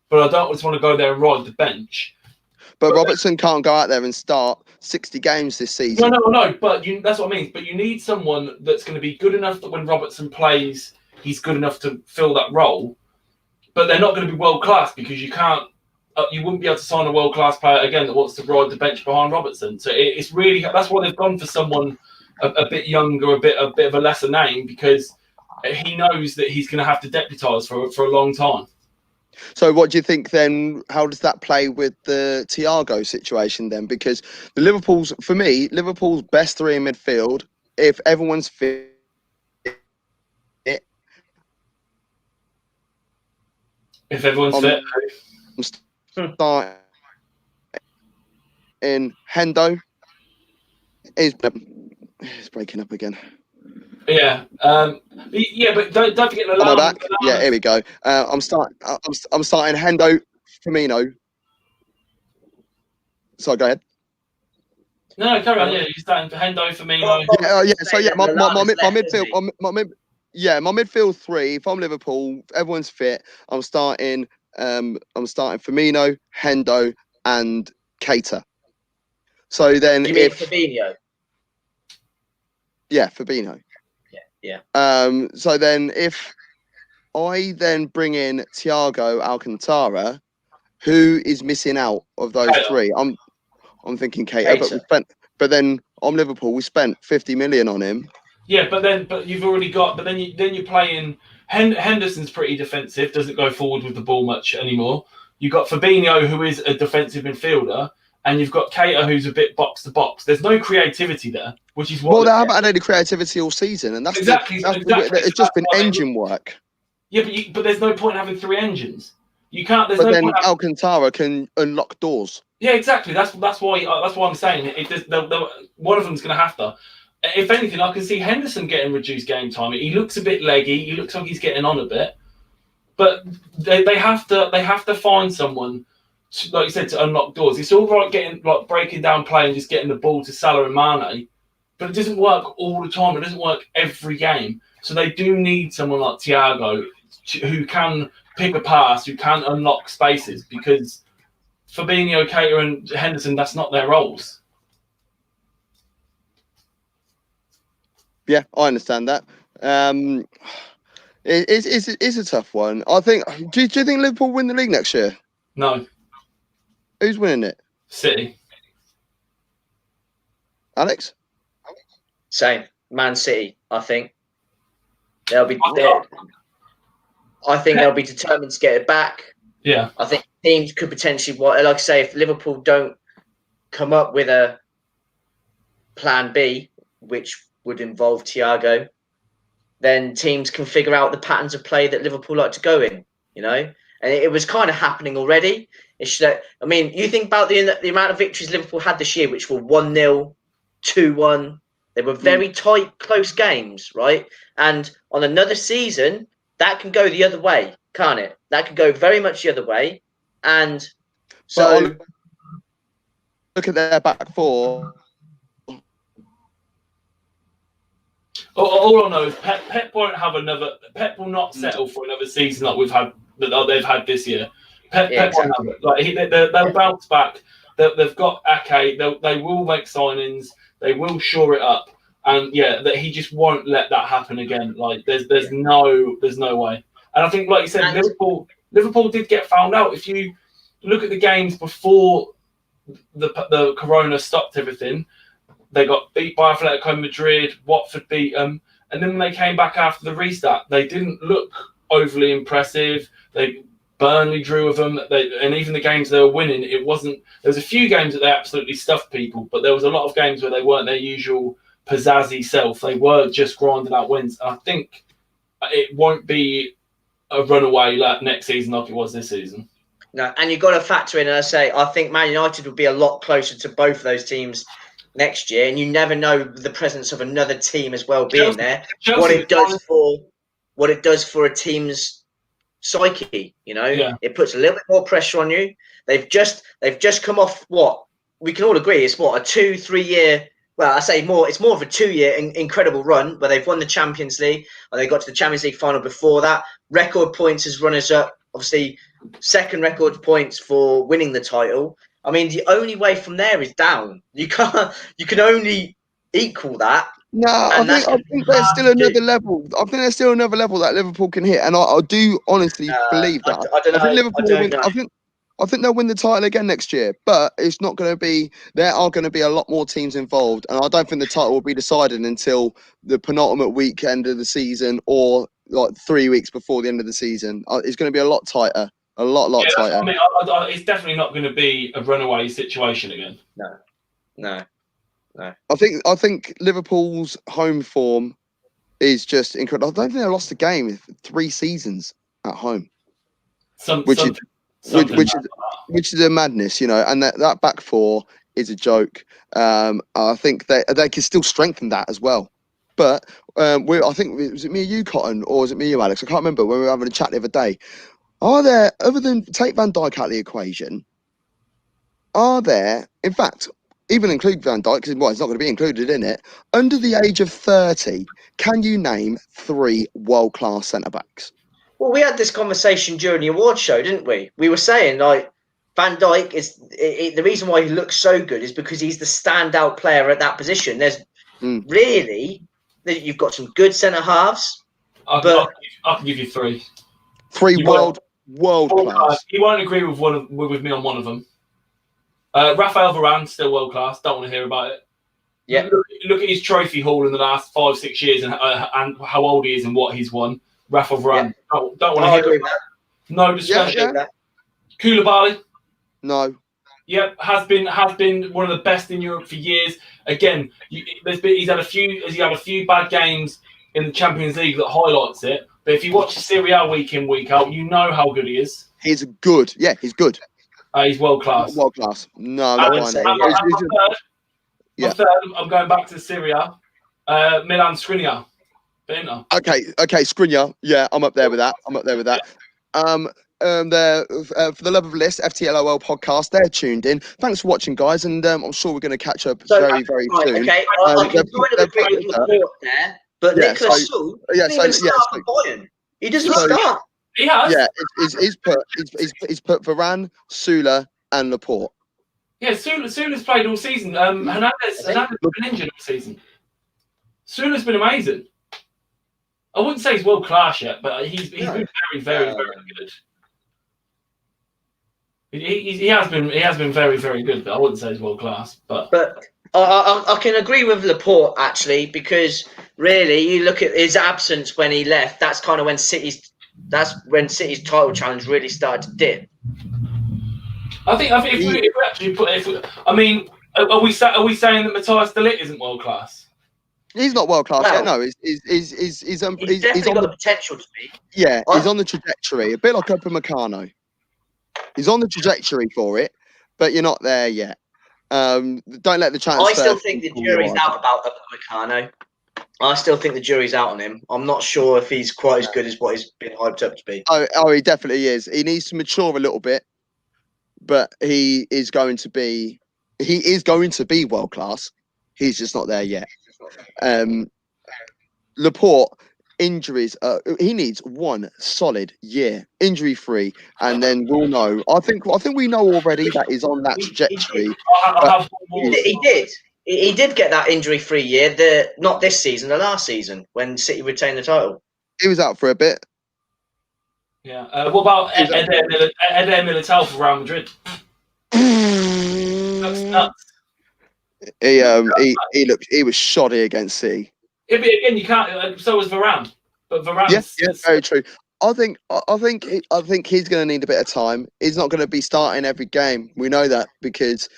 but I don't just want to go there and ride the bench. But Robertson can't go out there and start 60 games this season. No. But that's what I mean. But you need someone that's going to be good enough that when Robertson plays, he's good enough to fill that role. But they're not going to be world class, because you can't. You wouldn't be able to sign a world class player again that wants to ride the bench behind Robertson. So it's really, that's why they've gone for someone a bit younger, a bit of a lesser name, because he knows that he's going to have to deputise for a long time. So what do you think then? How does that play with the Thiago situation then? Because Liverpool's best 3 in midfield, if everyone's fit. If everyone's fit. Starting in Hendo. It's breaking up again. Yeah, but don't forget the. Am I back? Yeah, here we go. I'm starting Hendo, Firmino. Sorry, go ahead. No, carry on. Yeah, you're starting for Hendo, Firmino. Yeah. So yeah, my midfield 3. If I'm Liverpool, everyone's fit. I'm starting Firmino, Hendo, and Keita. So then, you mean Fabinho? Yeah, Fabinho. Yeah. So then, if I then bring in Thiago Alcantara, who is missing out of those Keita. 3? I'm thinking Keita. But then I'm Liverpool. We spent 50 million on him. Yeah, but you've already got. But then you're playing. Henderson's pretty defensive. Doesn't go forward with the ball much anymore. You've got Fabinho, who is a defensive midfielder, and you've got Keita, who's a bit box to box. There's no creativity there, which is what. Well, they haven't had any creativity all season, and that's exactly. It's just been engine work. Yeah, but there's no point in having 3 engines. You can't. There's but no then point Alcantara can unlock doors. Yeah, exactly. That's why I'm saying one of them's going to have to. If anything, I can see Henderson getting reduced game time. He looks a bit leggy. He looks like he's getting on a bit, but they have to find someone like you said, to unlock doors. It's all right breaking down play and just getting the ball to Salah and Mane, but it doesn't work all the time. It doesn't work every game. So they do need someone like Thiago who can pick a pass, who can unlock spaces, because Fabinho, Keita and Henderson, that's not their roles. Yeah, I understand that. It's a tough one. I think. Do you think Liverpool win the league next year? No. Who's winning it? City. Alex? Same. Man City, I think. They'll be there. I think they'll be determined to get it back. Yeah. I think teams could potentially, like I say, if Liverpool don't come up with a plan B, which would involve Thiago, then teams can figure out the patterns of play that Liverpool like to go in, you know? And it was kind of happening already. It's that, I mean, you think about the amount of victories Liverpool had this year, which were 1-0, 2-1. They were very tight, close games, right? And on another season, that can go the other way, can't it? That could go very much the other way. And so... Look at their back four. All I know is Pep won't have another. Pep will not settle for another season like they've had this year. Pep won't have it. Like they'll bounce back. They've got Ake. They will make signings. They will shore it up. And that he just won't let that happen again. Like there's no way. And I think, like you said, Liverpool did get found out. If you look at the games before the Corona stopped everything, they got beat by Atletico Madrid. Watford beat them, and then when they came back after the restart, they didn't look overly impressive. Burnley drew with them. And even the games they were winning, it wasn't. There was a few games that they absolutely stuffed people, but there was a lot of games where they weren't their usual pizzazzy self. They were just grinding out wins. And I think it won't be a runaway next season like it was this season. No, and you've got to factor in, and I say, I think Man United will be a lot closer to both of those teams next year, and you never know the presence of another team as well being there. What it does for a team's psyche, you know, It puts a little bit more pressure on you. They've just come off what we can all agree is a 2-3 year. Well, I say more. It's more of a 2-year incredible run where they've won the Champions League, and they got to the Champions League final before that. Record points as runners up. Obviously, second record points for winning the title. I mean, the only way from there is down. You can only equal that. No, I think there's still another level. I think there's still another level that Liverpool can hit, and I do honestly believe that. I don't know. I think Liverpool will win. I think they'll win the title again next year, but it's not going to be. There are going to be a lot more teams involved, and I don't think the title will be decided until the penultimate weekend of the season or like 3 weeks before the end of the season. It's going to be a lot tighter. A lot tighter. I mean, it's definitely not going to be a runaway situation again. No. I think Liverpool's home form is just incredible. I don't think they lost a game in 3 seasons at home, which is a madness, you know. And that back four is a joke. I think they can still strengthen that as well. But I think was it me and you, Cotton, or was it me and you, Alex? I can't remember when we were having a chat the other day. Are there, other than take Van Dijk out of the equation, in fact, even include Van Dijk, because it's not going to be included in it, under the age of 30, can you name 3 world-class centre-backs? Well, we had this conversation during the award show, didn't we? We were saying, like, Van Dijk the reason why he looks so good is because he's the standout player at that position. There's really, you've got some good centre-halves. I can give you 3. 3 world class. You won't agree with me on one of them. Raphael Varane, still world class. Don't want to hear about it. Yeah. Look at his trophy haul in the last 5-6 years and how old he is and what he's won. Raphael Varane. Yeah. Don't want to hear about that. No discussion. Yeah. Koulibaly. No. Yep, has been one of the best in Europe for years. Again, he's had a few bad games in the Champions League that highlights it. But if you watch Serie A week in, week out, you know how good he is. He's good. Yeah, he's good. He's world class. World class. No, my third, I'm going back to Serie A. Milan Skriniar. Okay, Skriniar. Yeah, I'm up there with that. for the love of list FTLOL podcast. They're tuned in. Thanks for watching, guys, and I'm sure we're going to catch up very soon. Okay, I can kind of agree with Laporte there, but yeah, Nicholas Sewell doesn't even start for Bayern. He doesn't start. He has. Yeah, he's put Varane, Sula, and Laporte. Yeah, Sula's played all season. Hernandez has been injured all season. Sula's been amazing. I wouldn't say he's world class yet, but he's been very good. He has been very good. But I wouldn't say he's world class. But I can agree with Laporte actually, because really you look at his absence when he left. That's kind of when City's title challenge really started to dip. I think if we actually put are we saying that Matthias de Ligt isn't world class? He's not world class yet. No, he's definitely got the potential to be. Yeah, he's on the trajectory, a bit like Upamecano. He's on the trajectory for it, but you're not there yet. Don't let the chance. I still think the jury's out about Upamecano. I still think the jury's out on him. I'm not sure if he's quite as good as what he's been hyped up to be. Oh, he definitely is. He needs to mature a little bit, but he is going to be world class. He's just not there yet. Laporte, injuries. He needs one solid year, injury free, and then we'll know. I think we know already that he's on that trajectory. He did get that injury free year. Not this season, the last season when City retained the title. He was out for a bit. Yeah. What about Eder Militao for Real Madrid? That's nuts. He was shoddy against City. Yeah, but again, you can't. So was Varane, but Varane. Yes, very true. I think he's going to need a bit of time. He's not going to be starting every game. We know that because,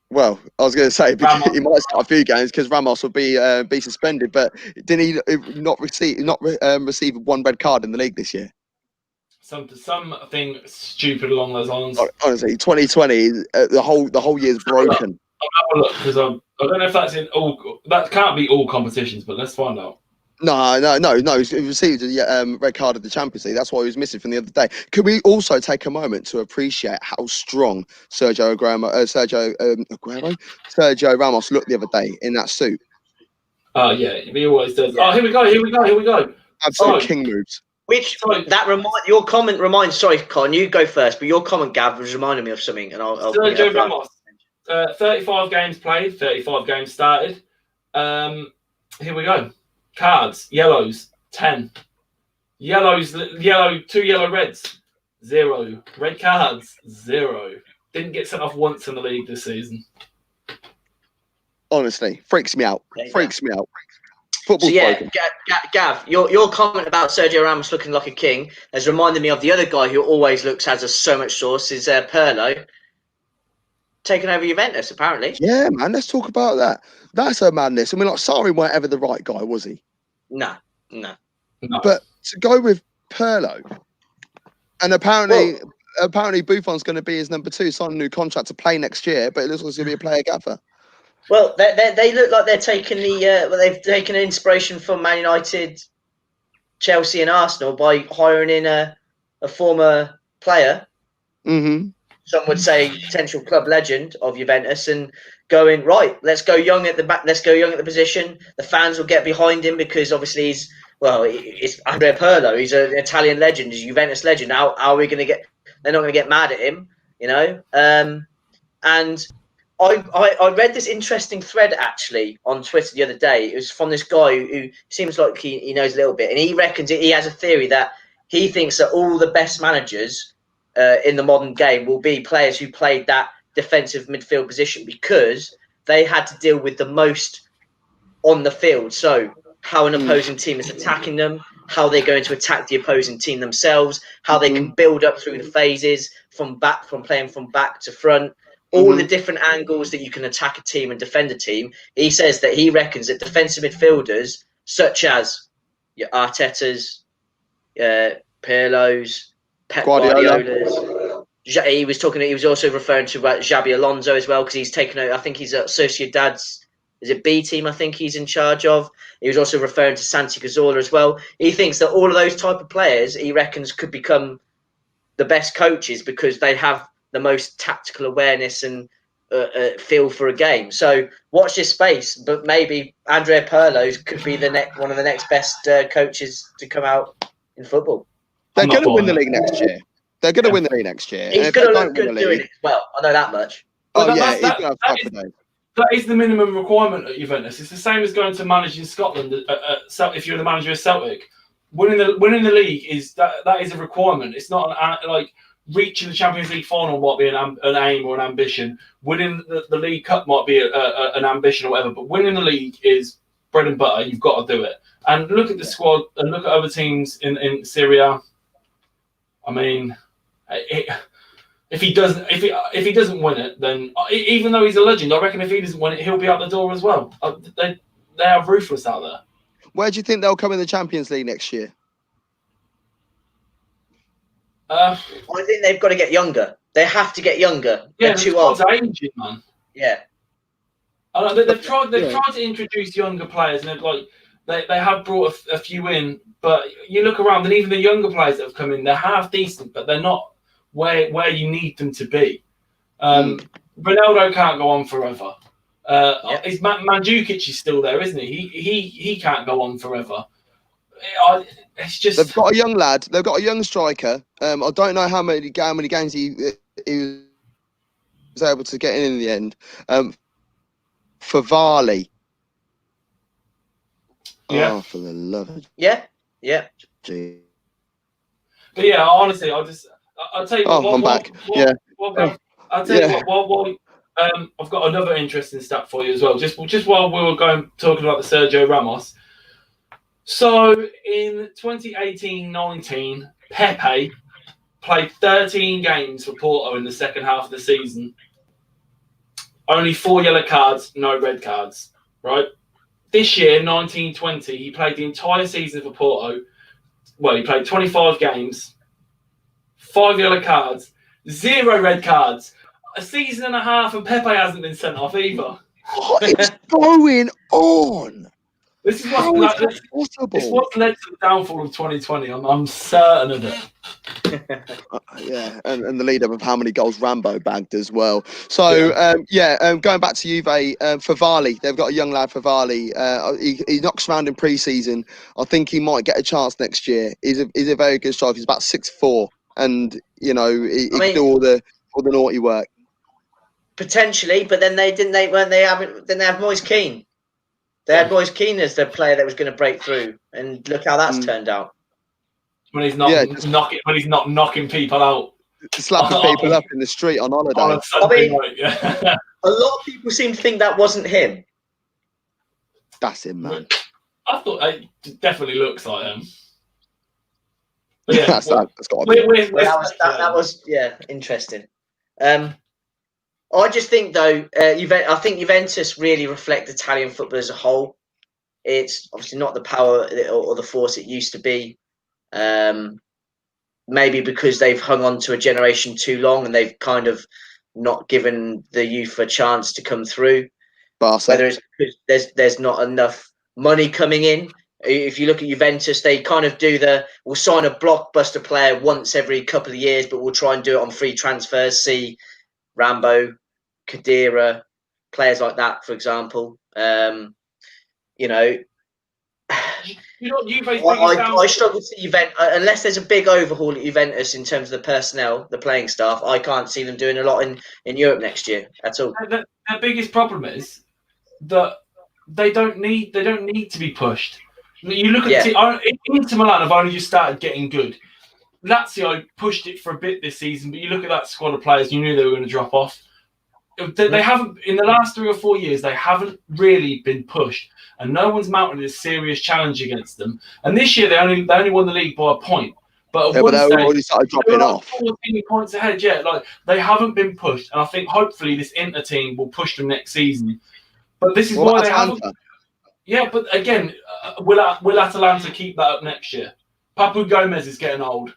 well, I was going to say because he might start a few games because Ramos will be suspended. But didn't he not receive one red card in the league this year? Something stupid along those lines. Honestly, 2020, the whole year's broken. I'll have a look because I don't know if that's in all. That can't be all competitions, but let's find out. No. He received a red card at the Champions League. That's why he was missing from the other day. Could we also take a moment to appreciate how strong Sergio Ramos looked the other day in that suit? Oh yeah, he always does. Oh, here we go. Absolute king moves. Your comment reminds. Sorry, Con, you go first. But your comment, Gav, was reminding me of something, and I'll Sergio Ramos. 35 games played, 35 games started. Here we go. Cards, yellows, 10. Two yellow reds, 0. Red cards, 0. Didn't get sent off once in the league this season. Honestly, freaks me out. Football's broken. Gav, your comment about Sergio Ramos looking like a king has reminded me of the other guy who always looks has so much sauce is Pirlo. Taking over Juventus, apparently. Yeah, man. Let's talk about that. That's a madness. I mean, like, Sarri weren't ever the right guy, was he? No. But to go with Pirlo, and apparently Buffon's going to be his number 2, sign a new contract to play next year, but it looks like he's going to be a player gaffer. Well, they look like they're taking they've taken inspiration from Man United, Chelsea, and Arsenal by hiring in a former player. Mm-hmm. Some would say potential club legend of Juventus, and going right. Let's go young at the back. Let's go young at the position. The fans will get behind him because obviously it's Andrea Pirlo. He's an Italian legend. He's a Juventus legend. How are we going to get? They're not going to get mad at him, you know. And I read this interesting thread actually on Twitter the other day. It was from this guy who seems like he knows a little bit, and he reckons he has a theory that he thinks that all the best managers in the modern game will be players who played that defensive midfield position because they had to deal with the most on the field. So how an opposing team is attacking them, how they're going to attack the opposing team themselves, how they can build up through the phases from playing from back to front, all the different angles that you can attack a team and defend a team. He says that he reckons that defensive midfielders such as your Artetas, Pirlo's, Pep Guardiola's. He was also referring to Xabi Alonso as well because he's taken over. I think he's at Sociedad's. Is it B team? I think he's in charge of. He was also referring to Santi Cazorla as well. He thinks that all of those type of players, he reckons, could become the best coaches because they have the most tactical awareness and feel for a game. So watch this space. But maybe Andrea Pirlo could be one of the next best coaches to come out in football. They're going to win the league next year. They're going to win the league next year. He's going to look good doing it as well. I know that much. Oh, yeah, he's going to have time for days. That is the minimum requirement at Juventus. It's the same as going to manage in Scotland. If you're the manager of Celtic, winning the league is that is a requirement. It's not like reaching the Champions League final might be an aim or an ambition. Winning the League Cup might be an ambition or whatever. But winning the league is bread and butter. You've got to do it. And look at the squad and look at other teams in Syria. I mean, if he doesn't win it, then even though he's a legend, I reckon if he doesn't win it, he'll be out the door as well. They are ruthless out there. Where do you think they'll come in the Champions League next year? I think they've got to get younger. They have to get younger. Yeah, they're too old. Aging, man. Yeah. They've tried to introduce younger players, and they have brought a few in. But you look around, and even the younger players that have come in, they're half decent, but they're not where you need them to be. Ronaldo can't go on forever. Mandzukic is still there, isn't he? He can't go on forever. It's just they've got a young lad. They've got a young striker. I don't know how many games he was able to get in the end. For Varley. Yeah. Oh, for the love of Yeah. Gee. But yeah, honestly, I'll tell you. I'm back. I'll tell you what. I've got another interesting stat for you as well. Just while we were talking about the Sergio Ramos. So in 2018-19, Pepe played 13 games for Porto in the second half of the season. Only 4 yellow cards, no red cards. Right. This year, 19-20, he played the entire season for Porto. Well, he played 25 games, 5 yellow cards, 0 red cards, a season and a half, and Pepe hasn't been sent off either. What is going on? This is what's led to the downfall of 2020. I'm certain of it. And the lead up of how many goals Rambo bagged as well. So going back to Juve, for Varley, they've got a young lad for Varley. He knocks around in pre-season. I think he might get a chance next year. He's a very good striker. He's about 6'4", and he can do all the naughty work. Potentially, but then they have Moise Keane. They had Moise Keane as the player that was going to break through, and look how that's turned out. When he's not knocking people out, slapping people up in the street on holiday. A lot of people seem to think that wasn't him. That's him, man. I thought it definitely looks like him. But yeah, that's got to be. That was interesting. I just think though, I think Juventus really reflect Italian football as a whole. It's obviously not the power or the force it used to be. Maybe because they've hung on to a generation too long and they've kind of not given the youth a chance to come through. Barca. Whether it's because there's not enough money coming in. If you look at Juventus, they kind of we'll sign a blockbuster player once every couple of years, but we'll try and do it on free transfers. See Rambo, Khedira, players like that, for example. I struggle to see Juventus unless there's a big overhaul at Juventus in terms of the personnel, the playing staff. I can't see them doing a lot in Europe next year at all. Their biggest problem is that they don't need to be pushed. You look at Inter Milan have only just started getting good. Lazio pushed it for a bit this season, but you look at that squad of players, you knew they were going to drop off. They haven't, in the last 3 or 4 years, they haven't really been pushed, and no one's mounted a serious challenge against them. And this year, they only won the league by a point. But they already started dropping off. 14 points ahead, they haven't been pushed, and I think hopefully this Inter team will push them next season. But this is why they haven't. Yeah, but again, will Atalanta keep that up next year? Papu Gomez is getting old.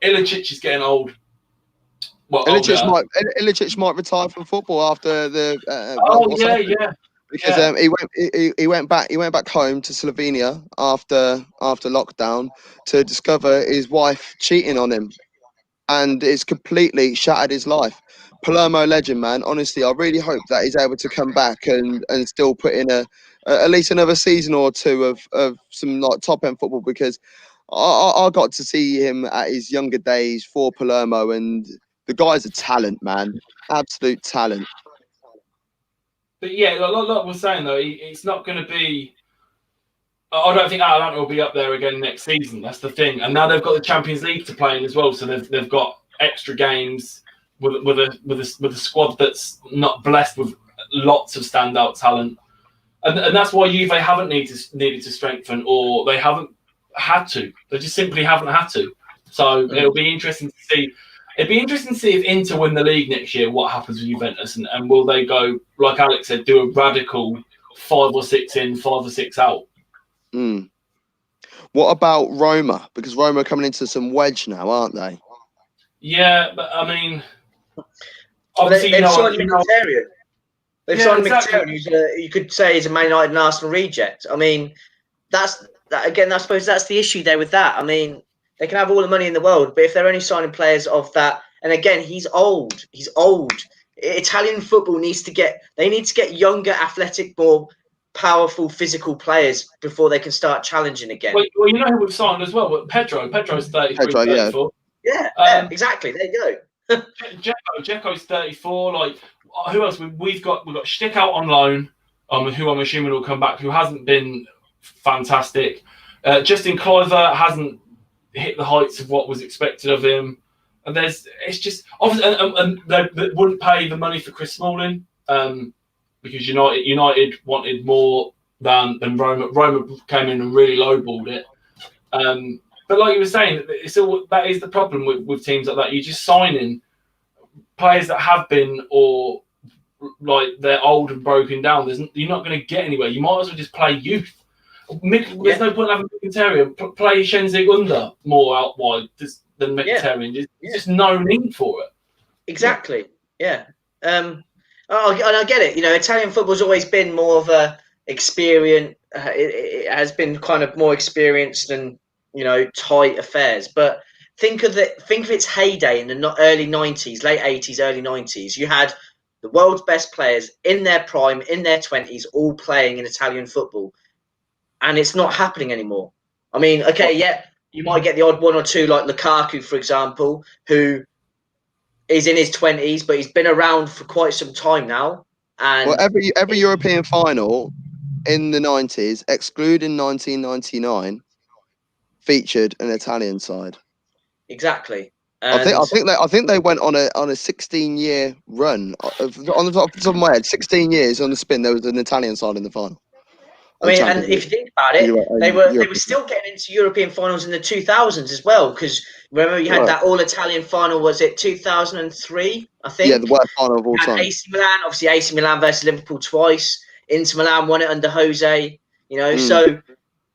Ilicic is getting old. Well, Ilicic might retire from football after the. Because he went back home to Slovenia after lockdown to discover his wife cheating on him and it's completely shattered his life. Palermo legend, man. Honestly, I really hope that he's able to come back and still put in at least another season or two of some like top end football, because I got to see him at his younger days for Palermo, and the guy's a talent, man. Absolute talent. But yeah, like we're saying though, it's not going to be. I don't think Atalanta will be up there again next season. That's the thing. And now they've got the Champions League to play in as well, so they've got extra games with a squad that's not blessed with lots of standout talent, and that's why Juve haven't needed to strengthen, or they haven't had to. They just simply haven't had to. So it'll be interesting to see. It'd be interesting to see if Inter win the league next year. What happens with Juventus, and will they go, like Alex said, do a radical 5 or 6 in, 5 or 6 out? What about Roma? Because Roma are coming into some wedge now, aren't they? Yeah, but I mean, obviously they've signed Mkhitaryan. They've signed Mkhitaryan, who's you could say is a Man United and Arsenal reject. I mean, that's again. I suppose that's the issue there with that. I mean, they can have all the money in the world, but if they're only signing players of that, and again, he's old. He's old. Italian football needs to get. They need to get younger, athletic, more powerful, physical players before they can start challenging again. Well, you know who we've signed as well? Pedro. Pedro's 33, 34. Yeah, exactly. There you go. Dzeko's 34. Like, who else? We've got Stick out on loan, who I'm assuming will come back, who hasn't been fantastic. Justin Kluivert hasn't hit the heights of what was expected of him. And it's just obviously, and they wouldn't pay the money for Chris Smalling. Because United wanted more than Roma. Roma came in and really lowballed it. But like you were saying, that is the problem with teams like that. You're just signing players that have been, or like they're old and broken down. You're not going to get anywhere. You might as well just play youth. There's no point having Mkhitaryan. Play Shenzig Under more out wide than Mkhitaryan. There's just no need for it. Exactly. Yeah. And I get it. You know, Italian football's always been more of a experience. It has been kind of more experienced than, you know, tight affairs. But think of its heyday in the early 90s, late 80s, early 90s. You had the world's best players in their prime, in their 20s, all playing in Italian football, and it's not happening anymore. I mean, okay, yeah, you might get the odd one or two, like Lukaku, for example, who is in his 20s, but he's been around for quite some time now. And well, every European final in the 90s, excluding 1999, featured an Italian side. Exactly. And I think they went on a 16-year run. On the top of my head, 16 years on the spin, there was an Italian side in the final. I mean, and if you think about it, they were still getting into European finals in the 2000s as well, because remember you had that all-Italian final, was it 2003, I think? Yeah, the worst final of all time. AC Milan, obviously AC Milan versus Liverpool twice. Inter Milan won it under Jose, you know, so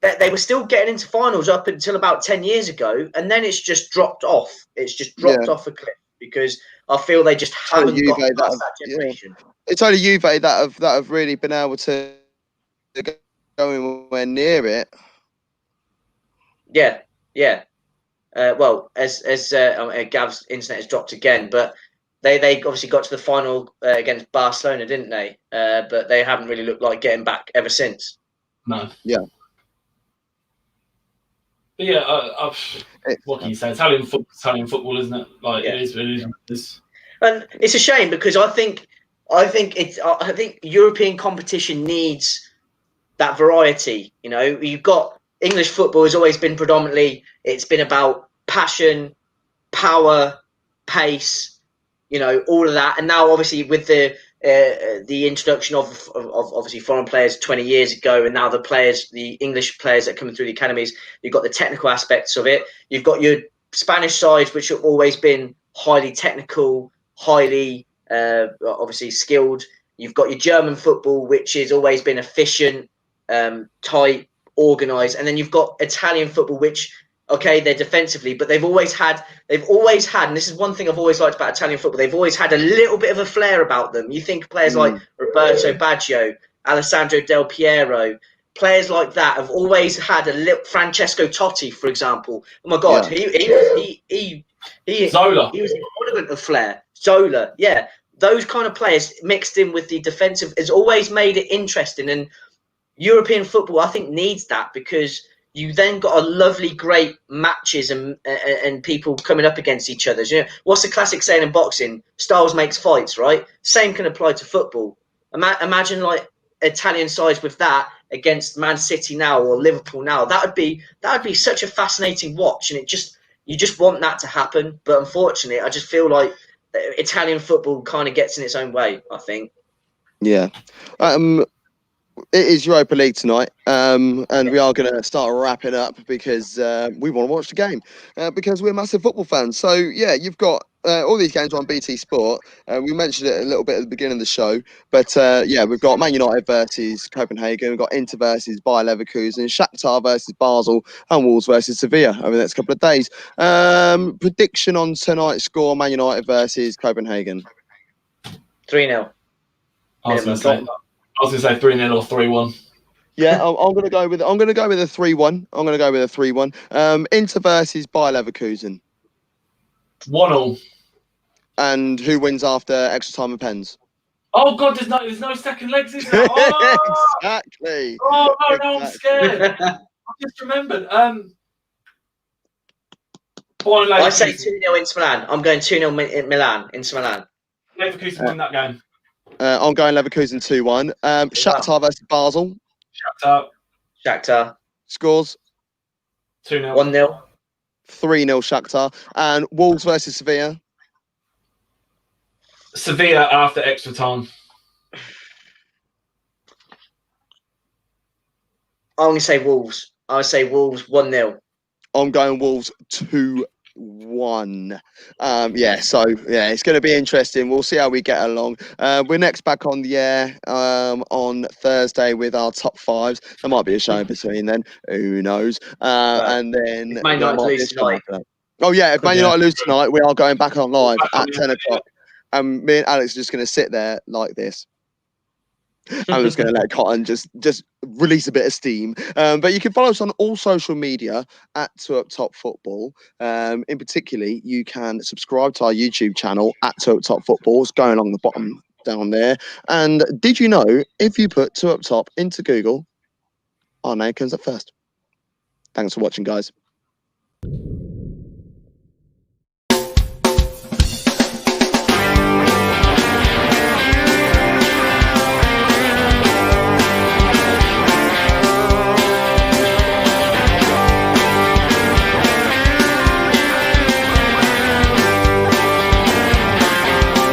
they were still getting into finals up until about 10 years ago, and then it's just dropped off. It's just dropped off a cliff, because I feel they just haven't got past that generation. It's only Juve that have really been able to go anywhere near it. Yeah. Well, as Gav's internet has dropped again, but they obviously got to the final against Barcelona, didn't they? But they haven't really looked like getting back ever since. No. Yeah. But yeah, what can you say? Italian football, isn't it? Like it is. And it's a shame, because I think European competition needs that variety. You know, you've got English football has always been predominantly, it's been about passion, power, pace, you know, all of that. And now obviously with the introduction of obviously foreign players 20 years ago, and now the English players that are coming through the academies, you've got the technical aspects of it. You've got your Spanish sides, which have always been highly technical, highly obviously skilled. You've got your German football, which has always been efficient, tight, organised, and then you've got Italian football, which, okay, they're defensively, but they've always had, and this is one thing I've always liked about Italian football, they've always had a little bit of a flair about them. You think players like Roberto Baggio, Alessandro Del Piero, players like that have always had a little. Francesco Totti, for example. Oh my God, he Zola. He was an embodiment of flair. Zola, yeah. Those kind of players mixed in with the defensive has always made it interesting. And European football, I think, needs that because you then got a lovely, great matches and people coming up against each other. You know, what's the classic saying in boxing? Styles makes fights, right? Same can apply to football. Imagine like Italian sides with that against Man City now or Liverpool now. That would be such a fascinating watch, and you just want that to happen. But unfortunately, I just feel like Italian football kind of gets in its own way, I think. Yeah. It is Europa League tonight, and we are going to start wrapping up because we want to watch the game because we're massive football fans. So, yeah, you've got all these games on BT Sport. We mentioned it a little bit at the beginning of the show, but yeah, we've got Man United versus Copenhagen, we've got Inter versus Bayer Leverkusen, Shakhtar versus Basel, and Wolves versus Sevilla over the next couple of days. Prediction on tonight's score: Man United versus Copenhagen. 3-0. I was going to say 3-0 or 3-1. Yeah, I'm going to go with a 3-1. I'm going to go with a 3-1. Inter versus Bayer Leverkusen. 1-0. And who wins after extra time and pens? Oh God, there's no second legs, is there? Oh! Exactly. Oh no, I'm scared. I just remembered. I say 2-0 into Milan. I'm going 2-0 in Milan. Into Milan. Leverkusen win that game. I'm going Leverkusen 2-1. Shakhtar versus Basel. Shakhtar. Scores? 2-0. 1-0. 3-0 Shakhtar. And Wolves versus Sevilla. Sevilla after extra time. I'm going to say Wolves. I would say Wolves 1-0. I'm going Wolves 2-1. Yeah, so yeah, it's going to be interesting. We'll see how we get along. We're next back on the air on Thursday with our top fives. There might be a show in between then. Who knows? And then Man United lose tonight. Oh yeah, if Man United lose tonight, we are going back on live at 10 o'clock. And me and Alex are just going to sit there like this. I'm just going to let Cotton just release a bit of steam. But you can follow us on all social media at 2 Up Top Football. In particular, you can subscribe to our YouTube channel at 2 Up Top Football. It's going along the bottom down there. And did you know if you put 2 Up Top into Google, our name comes up first? Thanks for watching, guys.